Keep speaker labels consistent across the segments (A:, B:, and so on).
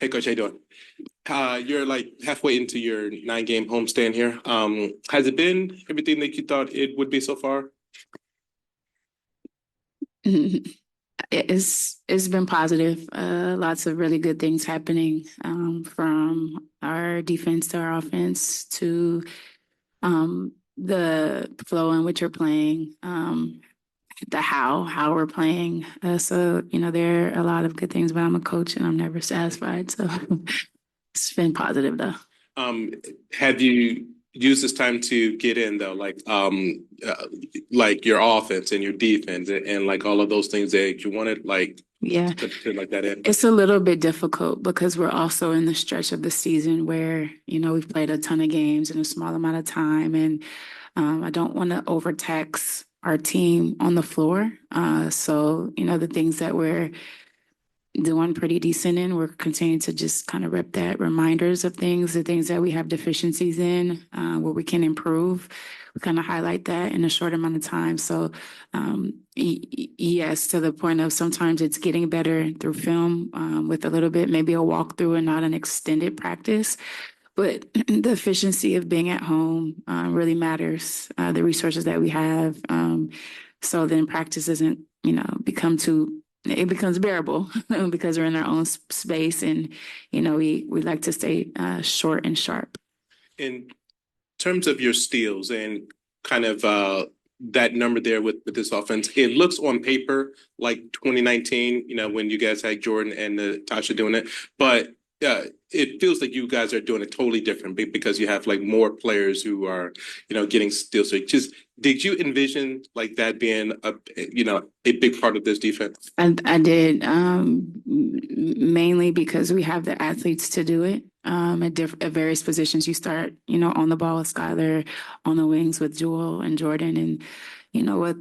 A: Hey, Coach, how you doing? You're like halfway into your 9-game homestand here. Has it been everything that you thought it would be so far?
B: It's been positive. Lots of really good things happening from our defense to our offense to the flow in which we're playing, the how we're playing. So there are a lot of good things, but I'm a coach and I'm never satisfied. So it's been positive though.
A: Um, have you used this time to get in though, like your offense and your defense and like all of those things that you wanted, like
B: Yeah,
A: to like that in?
B: it's a little bit difficult because we're also in the stretch of the season where, we've played a ton of games in a small amount of time. And I don't want to overtax our team on the floor. So, the things that we're doing pretty decent in, we're continuing to just kind of rep that reminders of things, the things that we have deficiencies in, where we can improve. We kind of highlight that in a short amount of time. So, yes, to the point of sometimes it's getting better through film with a little bit, maybe a walkthrough and not an extended practice. But the efficiency of being at home really matters, the resources that we have. So then practice doesn't, it becomes bearable because we're in our own space and, we like to stay short and sharp.
A: In terms of your steals and kind of that number there with this offense, it looks on paper like 2019, when you guys had Jordan and Tasha doing it, but it feels like you guys are doing it totally different because you have like more players who are, getting steals. So just did you envision like that being a big part of this defense?
B: I did, mainly because we have the athletes to do it. At various positions, you start, on the ball with Skylar, on the wings with Jewel and Jordan, and what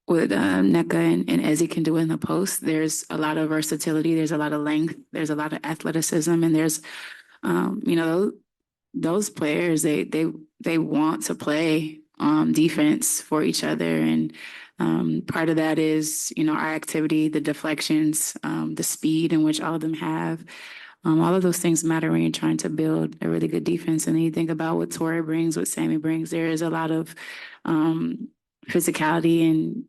B: NECA and Ezzy can do in the post. There's a lot of versatility. There's a lot of length. There's a lot of athleticism, and there's, those players. They want to play defense for each other, and part of that is, our activity, the deflections, the speed in which all of them have. All of those things matter when you're trying to build a really good defense. And then you think about what Tori brings, what Sammy brings. There is a lot of physicality and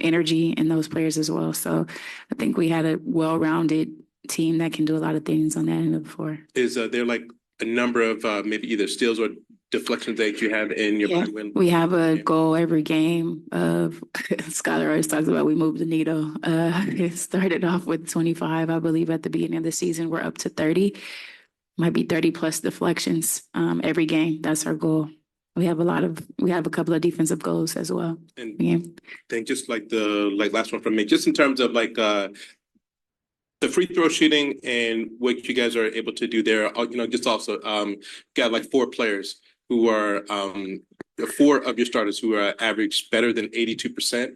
B: energy in those players as well. So I think we had a well-rounded team that can do a lot of things on that end of the floor.
A: Is there like a number of maybe either steals or deflections that you have in your
B: win? We have a goal every game of Skylar always talks about we moved the needle. It started off with 25, I believe, at the beginning of the season. We're up to 30. Might be 30 plus deflections every game. That's our goal. We have a couple of defensive goals as well.
A: And then just like the last one from me, just in terms of like the free throw shooting and what you guys are able to do there, just also got like 4 players who are 4 of your starters who are average better than 82%.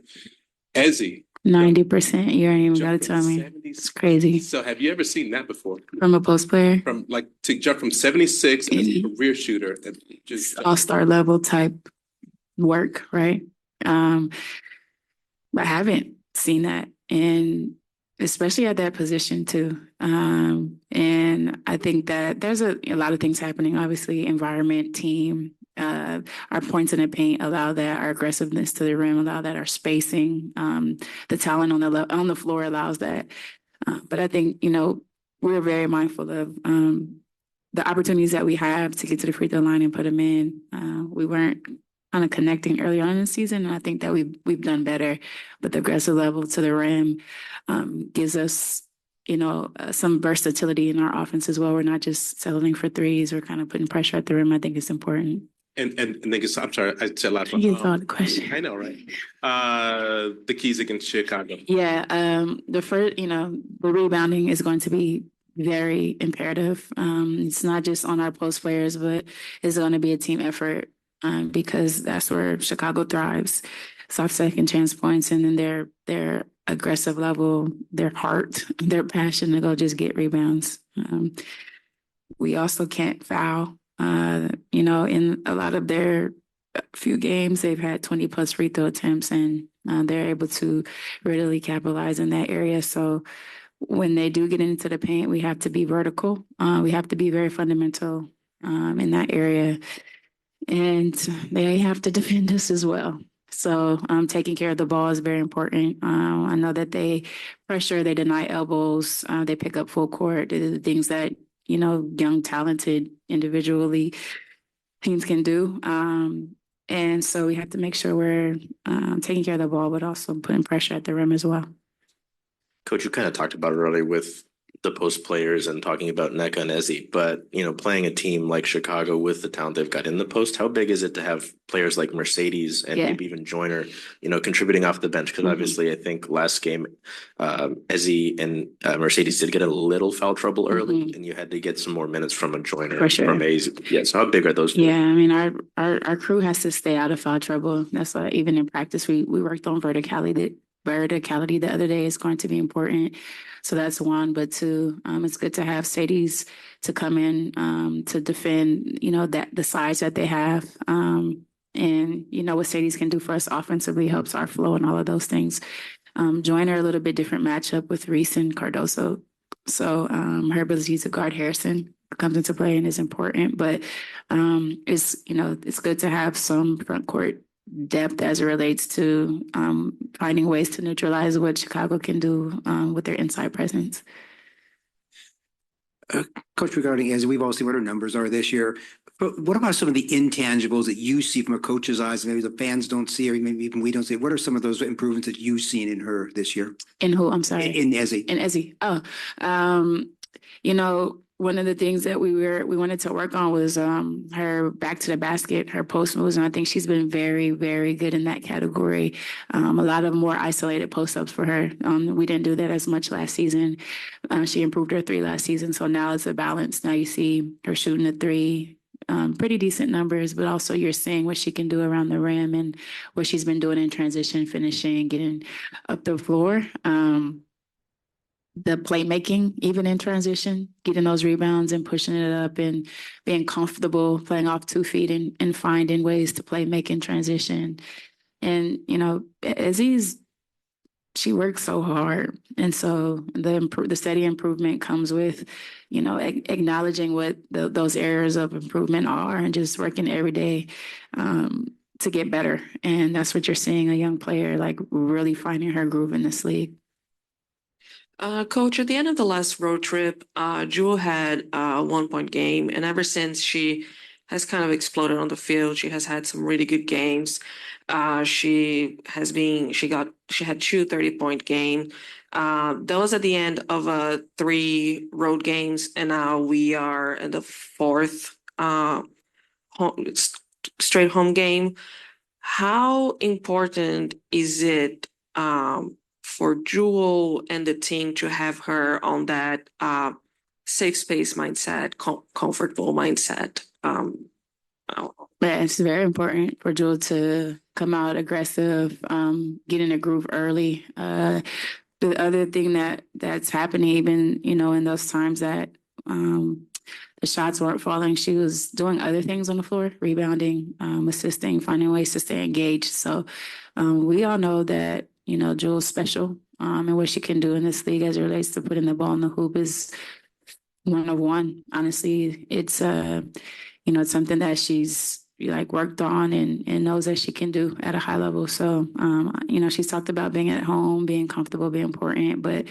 A: Ezzy
B: 90%. You ain't even got to tell me. It's crazy.
A: So have you ever seen that before?
B: From a post player?
A: From like to jump from 76 as a career shooter, and just
B: all-star level type work, right? I haven't seen that, and especially at that position too. And I think that there's a lot of things happening. Obviously, environment, team. Our points in the paint allow that, our aggressiveness to the rim allow that, our spacing, the talent on the floor allows that. But I think, we're very mindful of the opportunities that we have to get to the free throw line and put them in. We weren't kind of connecting early on in the season, and I think that we've done better. But the aggressive level to the rim gives us, some versatility in our offense as well. We're not just settling for threes. We're kind of putting pressure at the rim. I think it's important.
A: And then I'm sorry, I said last one.
B: You thought the question.
A: I know, right? The keys against Chicago.
B: Yeah, the first, the rebounding is going to be very imperative. It's not just on our post players, but it's going to be a team effort because that's where Chicago thrives. Soft second chance points, and then their aggressive level, their heart, their passion to go just get rebounds. We also can't foul. In a lot of their few games, they've had 20 plus free throw attempts, and they're able to readily capitalize in that area. So when they do get into the paint, we have to be vertical. We have to be very fundamental in that area. And they have to defend us as well. So taking care of the ball is very important. I know that they pressure, they deny elbows, they pick up full court, the things that, young, talented individually teams can do. And so we have to make sure we're taking care of the ball, but also putting pressure at the rim as well.
C: Coach, you kind of talked about it earlier with the post players and talking about Nneka and Ezzy, but playing a team like Chicago with the talent they've got in the post, how big is it to have players like Mercedes and maybe even Joyner, contributing off the bench? Because obviously, I think last game, Ezzy and Mercedes did get a little foul trouble early, and you had to get some more minutes from a Joyner from Ezzy. Yeah, so how big are those?
B: Yeah, I mean, our crew has to stay out of foul trouble. That's why even in practice we worked on verticality. Verticality the other day is going to be important. So that's one, but two, it's good to have Sadie's to come in to defend, that the size that they have. And what Sadie's can do for us offensively helps our flow and all of those things. Joyner, a little bit different matchup with Reese and Cardoso. So her ability to guard Harrison comes into play and is important, but it's good to have some front court depth as it relates to finding ways to neutralize what Chicago can do with their inside presence.
D: Coach, regarding as we've all seen what our numbers are this year, but what about some of the intangibles that you see from a coach's eyes, maybe the fans don't see, or maybe even we don't see? What are some of those improvements that you've seen in her this year?
B: In who? I'm sorry.
D: In Ezzy.
B: In Ezzy. Oh, one of the things that we wanted to work on was her back to the basket, her post moves, and I think she's been very, very good in that category. A lot of more isolated post ups for her. We didn't do that as much last season. She improved her three last season, so now it's a balance. Now you see her shooting the three. Pretty decent numbers, but also you're seeing what she can do around the rim and what she's been doing in transition, finishing, getting up the floor. The playmaking, even in transition, getting those rebounds and pushing it up and being comfortable playing off 2 feet and finding ways to play make in transition. And, she works so hard. And so the steady improvement comes with, acknowledging what those areas of improvement are and just working every day to get better. And that's what you're seeing, a young player like really finding her groove in this league.
E: Coach, at the end of the last road trip, Jewel had a 1 point game, and ever since she has kind of exploded on the field. She has had some really good games. She had 2 30-point game. That was at the end of 3 road games, and now we are in the 4th straight home game. How important is it for Jewel and the team to have her on that safe space mindset, comfortable mindset?
B: Yeah, it's very important for Jewel to come out aggressive, get in a groove early. The other thing that's happening, even in those times that the shots weren't falling, she was doing other things on the floor, rebounding, assisting, finding ways to stay engaged. So we all know that Jewel's special, and what she can do in this league as it relates to putting the ball in the hoop is one of one. Honestly, it's it's something that she's worked on and knows that she can do at a high level. So she's talked about being at home, being comfortable, being important, but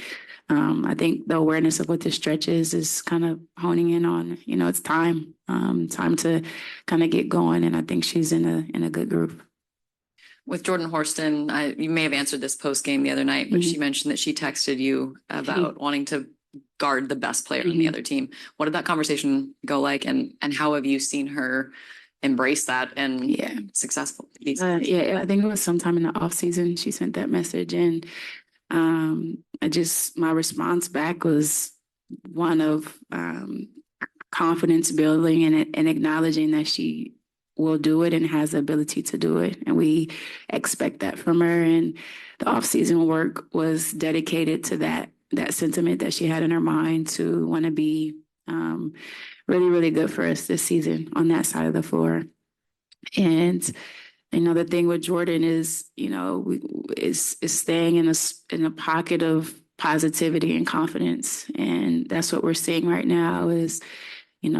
B: I think the awareness of what this stretch is kind of honing in on, it's time to kind of get going. And I think she's in a good group.
F: With Jordan Horston, you may have answered this post game the other night, but she mentioned that she texted you about wanting to guard the best player on the other team. What did that conversation go like, and how have you seen her embrace that and successful?
B: I think it was sometime in the off season she sent that message, and my response back was one of confidence building and acknowledging that she will do it and has the ability to do it. And we expect that from her. And the off-season work was dedicated to that sentiment that she had in her mind to want to be really, really good for us this season on that side of the floor. And the thing with Jordan is, is staying in a pocket of positivity and confidence. And that's what we're seeing right now is,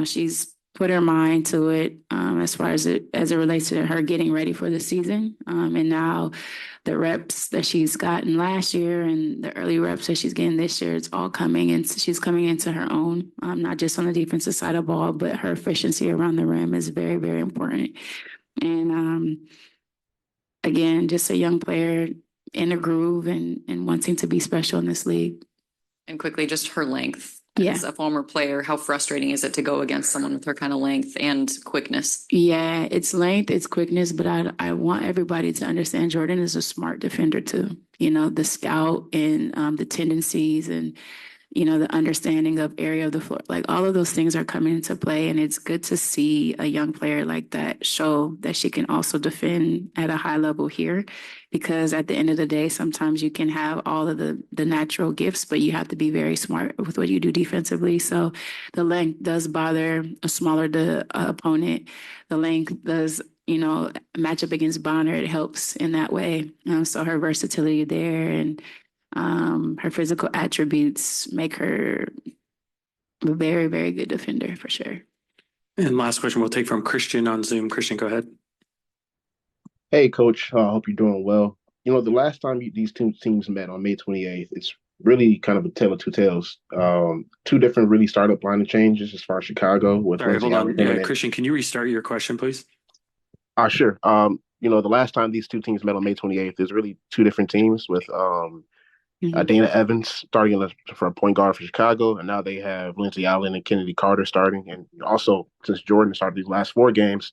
B: she's put her mind to it as far as it relates to her getting ready for the season. And now the reps that she's gotten last year and the early reps that she's getting this year, it's all coming and she's coming into her own, not just on the defensive side of ball, but her efficiency around the rim is very, very important. And again, just a young player in a groove and wanting to be special in this league.
F: And quickly, just her length.
B: Yeah.
F: As a former player, how frustrating is it to go against someone with her kind of length and quickness?
B: Yeah, it's length, it's quickness, but I want everybody to understand Jordan is a smart defender too. The scout and the tendencies and the understanding of area of the floor, like all of those things are coming into play. And it's good to see a young player like that show that she can also defend at a high level here, because at the end of the day, sometimes you can have all of the natural gifts, but you have to be very smart with what you do defensively. So the length does bother a smaller opponent. The length does, match up against Bonner. It helps in that way. So her versatility there and her physical attributes make her a very, very good defender for sure.
G: And last question we'll take from Christian on Zoom. Christian, go ahead.
H: Hey, Coach. I hope you're doing well. The last time these two teams met on May 28th, it's really kind of a tale of two tales. Two different really startup line of changes as far as Chicago with.
G: Sorry, hold on. Yeah, Christian, can you restart your question, please?
H: Sure. The last time these two teams met on May 28th, there's really two different teams with Dana Evans starting for a point guard for Chicago, and now they have Lindsey Allen and Kennedy Carter starting. And also, since Jordan started these last 4 games,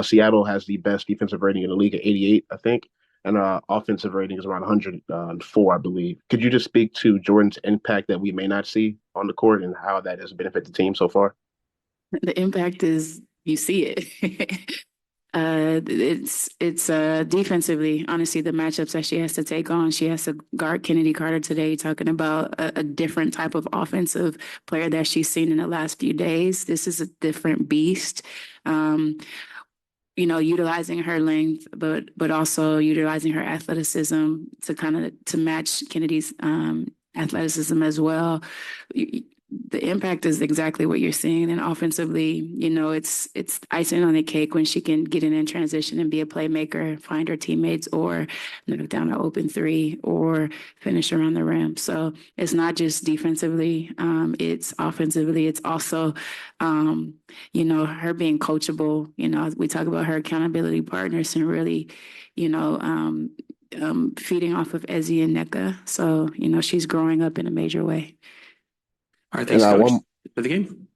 H: Seattle has the best defensive rating in the league at 88, I think, and offensive rating is around 104, I believe. Could you just speak to Jordan's impact that we may not see on the court and how that has benefited the team so far?
B: The impact is you see it. It's defensively, honestly, the matchups that she has to take on. She has to guard Kennedy Carter today, talking about a different type of offensive player that she's seen in the last few days. This is a different beast. Utilizing her length, but also utilizing her athleticism to match Kennedy's athleticism as well. The impact is exactly what you're seeing. And offensively, it's icing on the cake when she can get in transition and be a playmaker, find her teammates, or knock down an open 3 or finish around the rim. So it's not just defensively, it's offensively. It's also, her being coachable. We talk about her accountability partners and really, feeding off of Ezzy and Nneka. So, she's growing up in a major way.
G: All right, thanks, Coach. For the game.